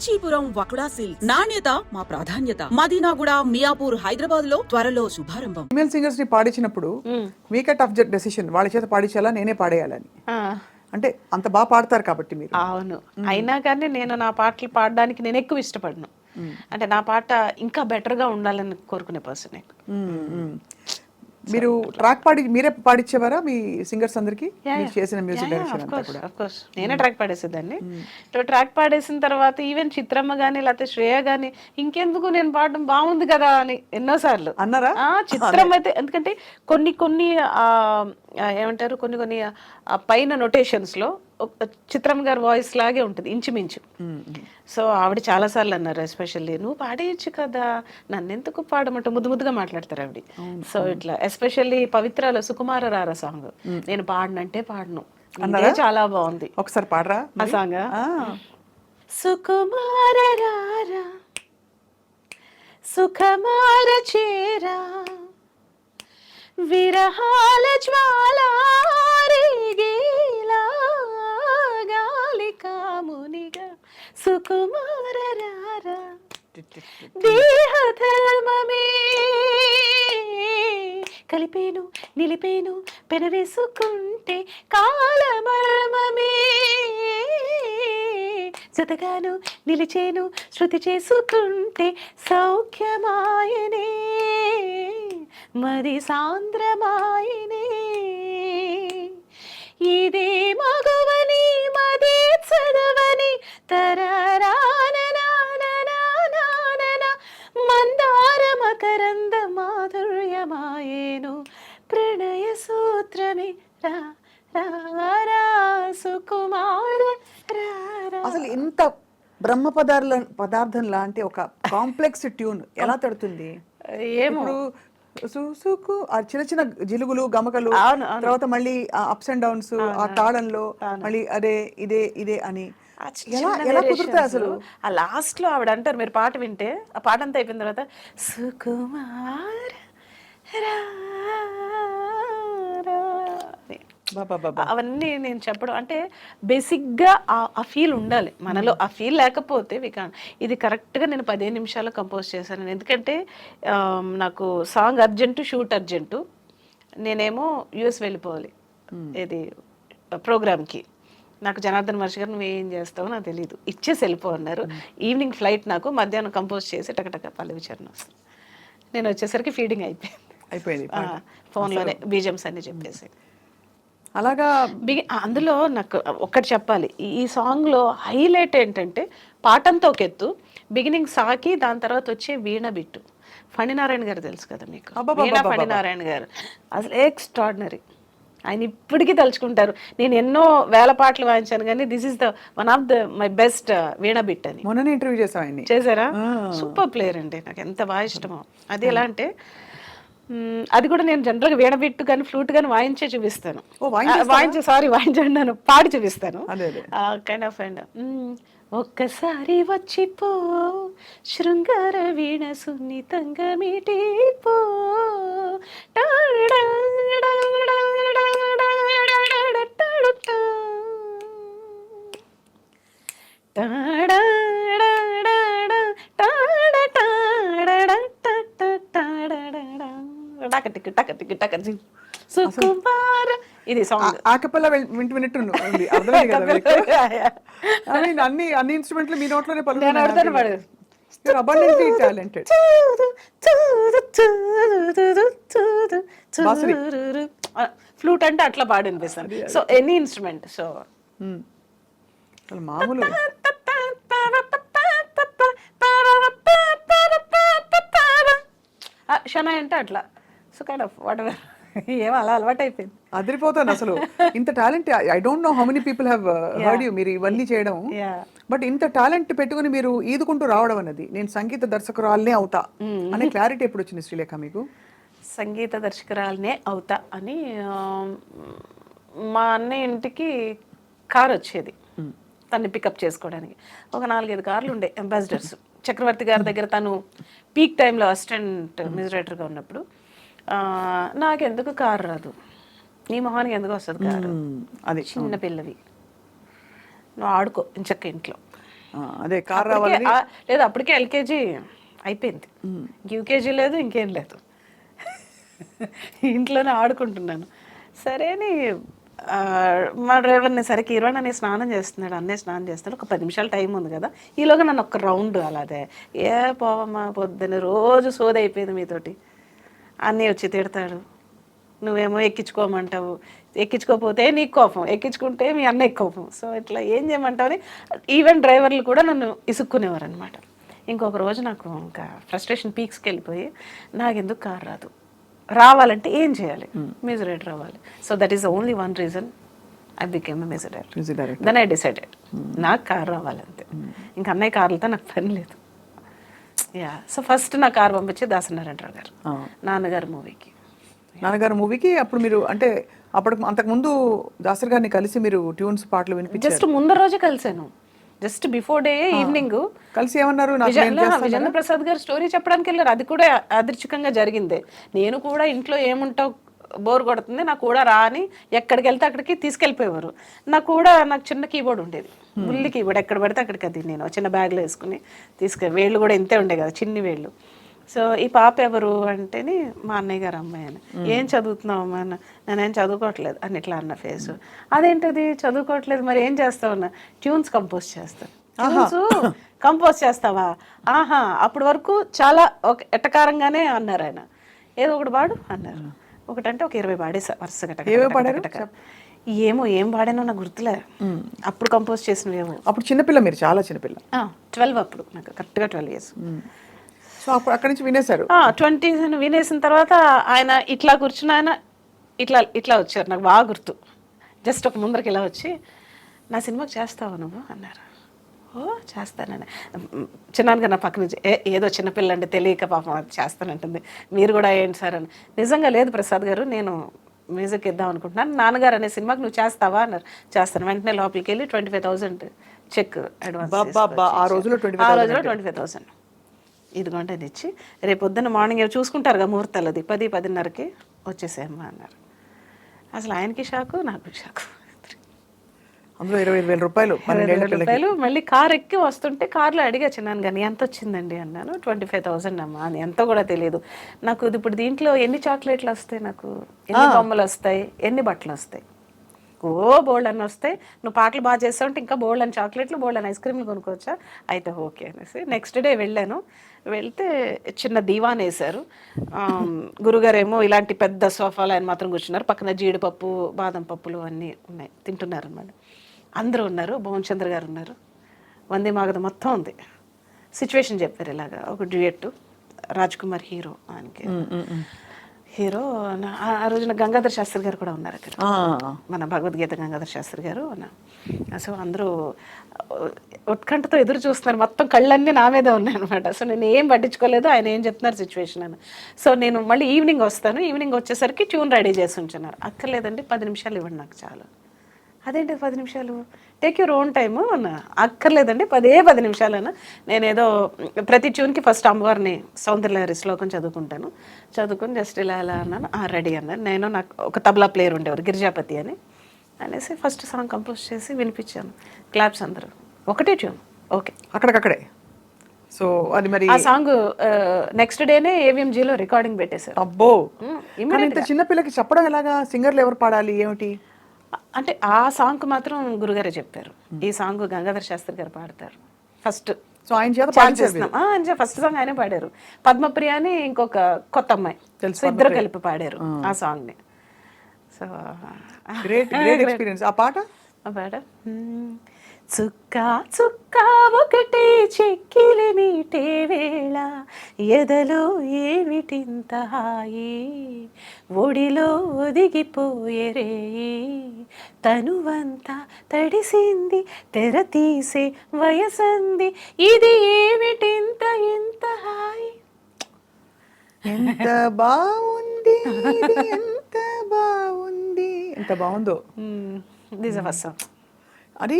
Kanchipuram వకుడా silks నాణ్యత మా ప్రాధాన్యత. మదీనాగుడ, మియాపూర్, హైదరాబాద్ లో త్వరలో శుభారంభం. ఫీమేల్ సింగర్స్ ని పాడించినప్పుడు మీకే టఫ్ డెసిషన్, వాళ్ళ చేత పాడించాలా నేనే పాడేయాలని? అంటే అంత బాగా పాడతారు కాబట్టి మీరు. అవును, అయినా కానీ నేను నా పాటలు పాడడానికి నేను ఎక్కువ ఇష్టపడను. అంటే నా పాట ఇంకా బెటర్ గా ఉండాలని కోరుకునే పర్సన్. మీరు ట్రాక్ మీరే పాడించేవారా మీ సింగర్స్ అందరికి? మీరు చేసిన మ్యూజిక్ డైరెక్షన్ అంతా కూడా? ఆఫ్ కోర్స్ నేనే ట్రాక్ పాడేసేదాన్ని. ట్రాక్ పాడేసిన తర్వాత ఈవెన్ చిత్రమ్మ గానీ లేకపోతే శ్రేయ గానీ ఇంకెందుకు నేను పాడడం బాగుంది కదా అని ఎన్నోసార్లు అన్నారా? చిత్రం అయితే ఎందుకంటే కొన్ని ఏమంటారు, కొన్ని పైన నొటేషన్స్ లో చిత్రం గారి వాయిస్ లాగే ఉంటుంది ఇంచుమించు. సో ఆవిడ చాలా సార్లు అన్నారు, ఎస్పెషల్లీ నువ్వు పాడేయచ్చు కదా, నన్ను ఎందుకు పాడమంటూ ముద్దుగా మాట్లాడతారు ఆవిడ. సో ఇట్లా ఎస్పెషల్లీ పవిత్రలో సుకుమార రారా సాంగ్ నేను పాడనంటే పాడను, చాలా బాగుంది. ఒకసారి పాడరా ఆ సాంగ్. సుకుమార రారా సుఖమార చేరా విరహాల జ్వాలా రేగేలా గాలి కామునిగా సుకుమార రారా దేహధర్మమే కలిపేను నిలిపేను పెనవేసుకుంటే కాలమర్మమే జతగాను నిలిచేను శృతి చేసుకుంటే సౌఖ్యమాయనే మరి సాంద్రమాయనే ఇదే మగువని మదే చదవని తరరాననాననాననా మందార మకరంద మాధుర్యమాయేను ప్రణయ సూత్రమే రా రా సుకుమార. అసలు ఇంత బ్రహ్మ పదార్థం లాంటి ఒక కాంప్లెక్స్ ట్యూన్ ఎలా తడుతుంది? ఇప్పుడు సుసుకు ఆ చిన్న చిన్న జిలుగులు గమకలు, తర్వాత మళ్ళీ అప్స్ అండ్ డౌన్స్ ఆ తాళంలో మళ్ళీ అదే ఇదే ఇదే అని ఎలా కుదురుతాయి అసలు? ఆ లాస్ట్ లో ఆవిడ అంటారు, మీరు పాట వింటే ఆ పాట అంతా అయిపోయిన తర్వాత సుకుమార అవన్నీ నేను చెప్పడం అంటే బేసిక్గా ఆ ఫీల్ ఉండాలి మనలో. ఆ ఫీల్ లేకపోతే ఇది కరెక్ట్గా నేను 15 నిమిషాల్లో కంపోజ్ చేశాను. ఎందుకంటే నాకు సాంగ్ అర్జెంటు, షూట్ అర్జెంటు, నేనేమో యుఎస్ వెళ్ళిపోవాలి ఇది ప్రోగ్రామ్కి. నాకు జనార్దన్ వర్ష గారు నువ్వు ఏం చేస్తావో నాకు తెలియదు, ఇచ్చేసి వెళ్ళిపో అన్నారు. ఈవినింగ్ ఫ్లైట్, నాకు మధ్యాహ్నం కంపోజ్ చేసి టకటక పల్లవి చరణ్ వస్తుంది. నేను వచ్చేసరికి ఫీడింగ్ అయిపోయింది ఫోన్లోనే బీజమ్స్ అన్ని చెప్పేసి. అలాగా అందులో నాకు ఒక్కటి చెప్పాలి, ఈ సాంగ్లో హైలైట్ ఏంటంటే పాటంతా ఒక ఎత్తు, బిగినింగ్ సాకి దాని తర్వాత వచ్చే వీణ బిట్టు. ఫణినారాయణ గారు తెలుసు కదా మీకు, వీణ ఫణినారాయణ గారు అసలు ఎక్స్ట్రాడినరీ. ఆయన ఇప్పటికీ తలుచుకుంటారు. నేను ఎన్నో వేల పాటలు వాయించాను కానీ this is the one of the my best veena bit అని. మొన్న ఇంటర్వ్యూ చేశారా? సూపర్ ప్లేయర్ అండి, నాకు ఎంత బాగా ఇష్టమో. అది ఎలా అంటే అది కూడా నేను జనరల్గా వీణ బిట్టు కానీ ఫ్లూట్ కానీ వాయించే చూపిస్తాను. వాయించాను పాడి చూపిస్తాను కైండ్ ఆఫ్. అండ్ ఒక్కసారి వచ్చిపో శృంగార వీణ సున్నితంగా మీటిపో ఇది సాంగ్ ఆకపల్ల వింటూ అర్థమే కదా. అన్ని ఇన్స్ట్రుమెంట్లు మీ నోట్లోనే టాలెంటెడ్. ఫ్లూట్ అంటే అట్లా పాడి అనిపిస్తాను. So any instrument. సో మామూలు షనాయ్ అంటే అట్లా. So kind of whatever ఏమో అలా అలవాటు అయిపోయింది. అదిరిపోతాను అసలు. ఇంత talent I don't know how many people have heard you మీరు ఇవన్నీ చేయడం. బట్ ఇంత టాలెంట్ పెట్టుకుని మీరు ఈదుకుంటూ రావడం అన్నది, నేను సంగీత దర్శకురాలనే అవుతా అనే క్లారిటీ ఎప్పుడు వచ్చింది శ్రీలేఖ మీకు? సంగీత దర్శకురాలనే అవుతా అని మా అన్నయ్య ఇంటికి కార్ వచ్చేది తన్ని పికప్ చేసుకోవడానికి. ఒక 4-5 కార్లు ఉండే అంబాసిడర్స్. చక్రవర్తి గారి దగ్గర తను పీక్ టైంలో అసిస్టెంట్ మ్యూజిక్ డైరెక్టర్గా ఉన్నప్పుడు నాకెందుకు కారు రాదు, నీ మొహానికి ఎందుకు వస్తుంది కారు, అది చిన్న పిల్లవి, నువ్వు ఆడుకో ఇంచక్క ఇంట్లో అదే కార్ రావాలని. లేదు అప్పటికే ఎల్కేజీ అయిపోయింది, యూకేజీ లేదు, ఇంకేం లేదు. ఇంట్లోనే ఆడుకుంటున్నాను. సరే అని మా డ్రైవర్ని సరే కీర్వాణ్ అనే స్నానం చేస్తున్నాడు, అన్నయ్య స్నానం చేస్తున్నాడు, ఒక 10 నిమిషాలు టైం ఉంది కదా, ఈలోగా నన్ను ఒక రౌండ్ అలాదే ఏ పోవమ్మా పొద్దున్న రోజు సోది అయిపోయింది మీతోటి. అన్నీ వచ్చి తిడతాడు, నువ్వేమో ఎక్కించుకోమంటావు, ఎక్కించుకోకపోతే నీకు కోపం, ఎక్కించుకుంటే మీ అన్నయ్య కోపం. సో ఇట్లా ఏం చేయమంటావు అని ఈవెన్ డ్రైవర్లు కూడా నన్ను ఇసుక్కునేవారు అనమాట. ఇంకొక రోజు నాకు ఇంకా ఫ్రస్ట్రేషన్ పీక్స్కి వెళ్ళిపోయి నాకెందుకు కార్ రాదు, రావాలంటే ఏం చేయాలి, మ్యూజిక్ డైరెక్టర్ రావాలి. So that is the only one reason I became a music director. Then I decided నాకు కార్ రావాలంతే, ఇంకా అన్నయ్య కార్లతో నాకు పని లేదు. సో ఫస్ట్ నా కార్ పంపించి దాసనారాయణరావు గారు నాన్నగారు మూవీకి. అప్పుడు మీరు అంటే అంతకుముందు దాసరి గారిని కలిసి మీరు ట్యూన్స్ పాటలు వినిపించారు? జస్ట్ ముందర రోజే కలిసాను, జస్ట్ బిఫోర్ డే ఈవినింగ్ కలిసి ఏమన్నారు? విజేంద్ర ప్రసాద్ గారు స్టోరీ చెప్పడానికి వెళ్ళారు. అది కూడా అదృచ్ఛికంగా జరిగిందే. నేను కూడా ఇంట్లో ఏముంటావు, బోర్ కొడుతుంది, నాకు కూడా రా అని ఎక్కడికి వెళ్తే అక్కడికి తీసుకెళ్ళిపోయేవారు. నాకు చిన్న కీబోర్డ్ ఉండేది, బుల్లి కీబోర్డ్, ఎక్కడ పడితే అక్కడికి అది నేను చిన్న బ్యాగ్లో వేసుకుని వేళ్ళు కూడా ఇంతే ఉండే కదా, చిన్ని వేళ్ళు. సో ఈ పాప ఎవరు అంటేని మా అన్నయ్య గారు అమ్మాయి అని. ఏం చదువుతున్నావు అమ్మా అన్న, నేనేం చదువుకోవట్లేదు అని ఇట్లా అన్న ఫేస్. అదేంటది చదువుకోవట్లేదు, మరి ఏం చేస్తావు అన్న, ట్యూన్స్ కంపోజ్ చేస్తాను. ట్యూన్స్ కంపోజ్ చేస్తావా, ఆహా, అప్పటి వరకు చాలా ఎట్టకారంగానే అన్నారు ఆయన. ఏదో ఒకటి పాడు అన్నారు, ఒకటంటే ఒక 20 పాడేసా వరుసగా. ఏం పాడానో నాకు గుర్తులే, అప్పుడు కంపోజ్ చేసినవేమో. అప్పుడు చిన్నపిల్ల, మీరు చాలా చిన్నపిల్ల. 12 అప్పుడు నాకు కరెక్ట్గా 12 years. సో అప్పుడు అక్కడి నుంచి వినేశారు. 20 వినేసిన తర్వాత ఆయన ఇట్లా కూర్చుని ఆయన ఇట్లా వచ్చారు, నాకు బాగా గుర్తు. జస్ట్ ఒక ముందరికి ఇలా వచ్చి, నా సినిమాకి చేస్తావా నువ్వు అన్నారు. ఓ చేస్తానని. చిన్నాన్నగా నా పక్క నుంచి ఏదో చిన్నపిల్ల అంటే తెలియక పాపం అది చేస్తానంటుంది, మీరు కూడా ఏంటి సార్ అని. నిజంగా లేదు ప్రసాద్ గారు, నేను మ్యూజిక్ ఇద్దాం అనుకుంటున్నాను, నాన్నగారు అనే సినిమాకి నువ్వు చేస్తావా అన్నారు. చేస్తాను. వెంటనే లోపలికి వెళ్ళి 25,000 చెక్ అడ్వాన్స్. ఆ రోజులో 25,000 ఇదిగోంటే అది ఇచ్చి, రేపు పొద్దున్న మార్నింగ్ చూసుకుంటారుగా ముహూర్తాలు, అది 10-10:30కి వచ్చేసేమ్మా అన్నారు. అసలు ఆయనకి షాకు, నాకు షాకు. అందులో 25,000 రూపాయలు. 12,000 రూపాయలు. మళ్ళీ కార్ ఎక్కి వస్తుంటే కార్లో అడిగా చిన్నాను కానీ ఎంత వచ్చిందండి అన్నాను. 25,000 అమ్మా అని. ఎంత కూడా తెలియదు నాకు. ఇప్పుడు దీంట్లో ఎన్ని చాక్లెట్లు వస్తాయి, నాకు ఎన్ని బొమ్మలు వస్తాయి, ఎన్ని బట్టలు వస్తాయి, బోల్డ్ అని వస్తాయి, నువ్వు పాటలు బాగా చేస్తావు అంటే ఇంకా బోల్డ్ అని చాక్లెట్లు, బోల్డ్ అని ఐస్ క్రీమ్లు కొనుక్కోవచ్చా, అయితే ఓకే అనేసి నెక్స్ట్ డే వెళ్ళాను. వెళ్తే చిన్న దీవాన్ వేశారు. గురుగారేమో ఇలాంటి పెద్ద సోఫాలు ఆయన మాత్రం కూర్చున్నారు, పక్కన జీడిపప్పు, బాదం పప్పులు అన్నీ ఉన్నాయి, తింటున్నారు అన్నమాట. అందరూ ఉన్నారు, భువన్ చంద్ర గారు ఉన్నారు, వందే మాగధ మొత్తం ఉంది. సిచ్యువేషన్ చెప్పారు ఇలాగా, ఒక డ్యూయట్, రాజ్ కుమార్ హీరో, ఆయనకి హీరో. ఆ రోజున గంగాధర్ శాస్త్రి గారు కూడా ఉన్నారు అక్కడ, మన భగవద్గీత గంగాధర్ శాస్త్రి గారు. సో అందరూ ఉత్కంఠతో ఎదురు చూస్తున్నారు, మొత్తం కళ్ళన్నీ నా మీదే ఉన్నాయి అనమాట. సో నేను ఏం పట్టించుకోలేదు, ఆయన ఏం చెప్తున్నారు సిచ్యువేషన్ అని. సో నేను మళ్ళీ ఈవినింగ్ వస్తాను, ఈవినింగ్ వచ్చేసరికి ట్యూన్ రెడీ చేసి ఉంచున్నారు. అక్కర్లేదండి 10 నిమిషాలు ఇవ్వండి నాకు చాలు. అదేంటి 10 నిమిషాలు, టేక్ యువర్ ఓన్ టైము అన్న. అక్కర్లేదండి 10 నిమిషాలు అన్న. నేనేదో ప్రతి ట్యూన్కి ఫస్ట్ అమ్మవారిని సౌందర్యలహరి శ్లోకం చదువుకుంటాను, చదువుకుని జస్ట్ ఇలా అన్నాను. రెడీ అన్నాను. నేను, నాకు ఒక తబలా ప్లేయర్ ఉండేవారు గిరిజాపతి అని, అనేసి ఫస్ట్ సాంగ్ కంపోజ్ చేసి వినిపించాను. క్లాప్స్ అందరూ, ఒకటే ట్యూన్, ఓకే అక్కడికక్కడే. సో అది మరి ఆ సాంగ్ నెక్స్ట్ డేనే AVMGలో రికార్డింగ్ పెట్టేశారు. అబ్బో, ఇంత చిన్నపిల్లకి చెప్పడం ఎలాగా? సింగర్లు ఎవరు పాడాలి ఏమిటి అంటే ఆ సాంగ్ మాత్రం గురుగారే చెప్పారు, ఈ సాంగ్ గంగాధర్ శాస్త్రి గారు పాడతారు ఫస్ట్. సో ఆయన చేత ఫస్ట్ సాంగ్ ఆయనే పాడారు. పద్మప్రియ అని ఇంకొక కొత్త అమ్మాయి, ఇద్దరు కలిపి పాడారు ఆ సాంగ్ ని. So great experience. ఆ పాట చుక్క చుక్క ఒకటే చెక్కిలి మీటే వేళ, ఎదలో ఏమిటింత హాయి, ఒడిలో ఒదిగిపోయే రేయి, తనువంతా తడిసింది తెర తీసే వయసంది, ఇది ఏమిటింత ఎంత హాయి. ఎంత బాగుంది, ఎంత బాగుంది, ఎంత బాగుందో. This first song. అది